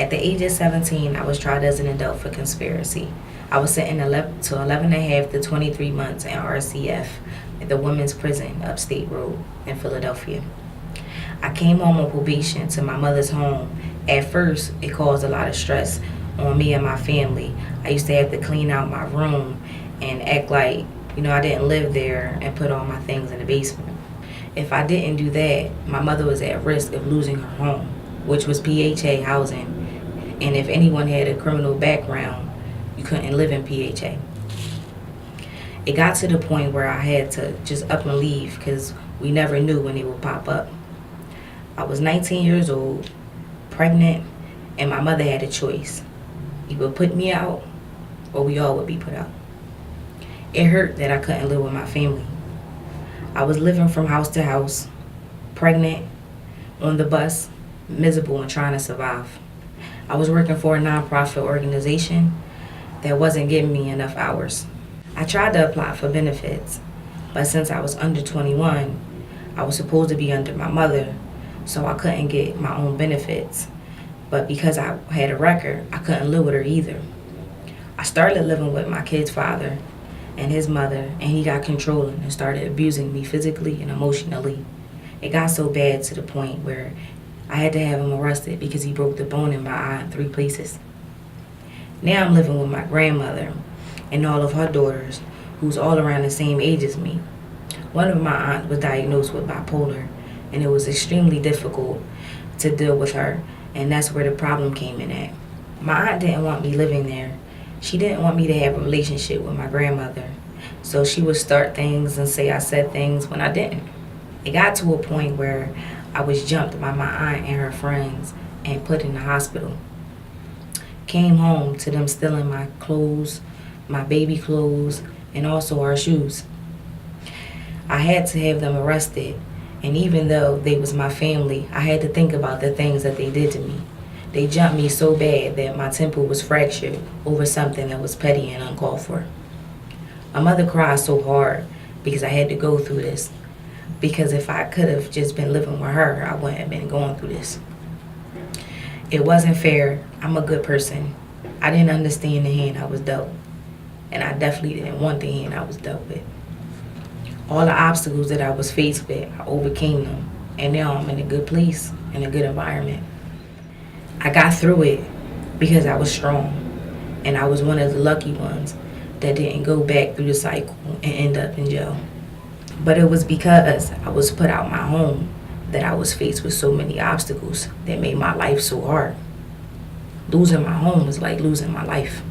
At the age of 17, I was tried as an adult for conspiracy. I was sentenced 11 and a half to 23 months in RCF at the Women's Prison, Upstate Road in Philadelphia. I came home on probation to my mother's home. At first, it caused a lot of stress on me and my family. I used to have to clean out my room and act like, I didn't live there and put all my things in the basement. If I didn't do that, my mother was at risk of losing her home, which was PHA housing. And if anyone had a criminal background, you couldn't live in PHA. It got to the point where I had to just up and leave because we never knew when it would pop up. I was 19 years old, pregnant, and my mother had a choice. Either put me out or we all would be put out. It hurt that I couldn't live with my family. I was living from house to house, pregnant, on the bus, miserable and trying to survive. I was working for a nonprofit organization that wasn't giving me enough hours. I tried to apply for benefits, but since I was under 21, I was supposed to be under my mother, so I couldn't get my own benefits. But because I had a record, I couldn't live with her either. I started living with my kid's father and his mother, and he got controlling and started abusing me physically and emotionally. It got so bad to the point where I had to have him arrested because he broke the bone in my eye in 3 places. Now I'm living with my grandmother and all of her daughters, who's all around the same age as me. One of my aunts was diagnosed with bipolar, and it was extremely difficult to deal with her, and that's where the problem came in at. My aunt didn't want me living there. She didn't want me to have a relationship with my grandmother, so she would start things and say I said things when I didn't. It got to a point where I was jumped by my aunt and her friends and put in the hospital. Came home to them stealing my clothes, my baby clothes, and also our shoes. I had to have them arrested, and even though they was my family, I had to think about the things that they did to me. They jumped me so bad that my temple was fractured over something that was petty and uncalled for. My mother cried so hard because I had to go through this. Because if I could have just been living with her, I wouldn't have been going through this. It wasn't fair. I'm a good person. I didn't understand the hand I was dealt. And I definitely didn't want the hand I was dealt with. All the obstacles that I was faced with, I overcame them. And now I'm in a good place, in a good environment. I got through it because I was strong. And I was one of the lucky ones that didn't go back through the cycle and end up in jail. But it was because I was put out my home that I was faced with so many obstacles that made my life so hard. Losing my home was like losing my life.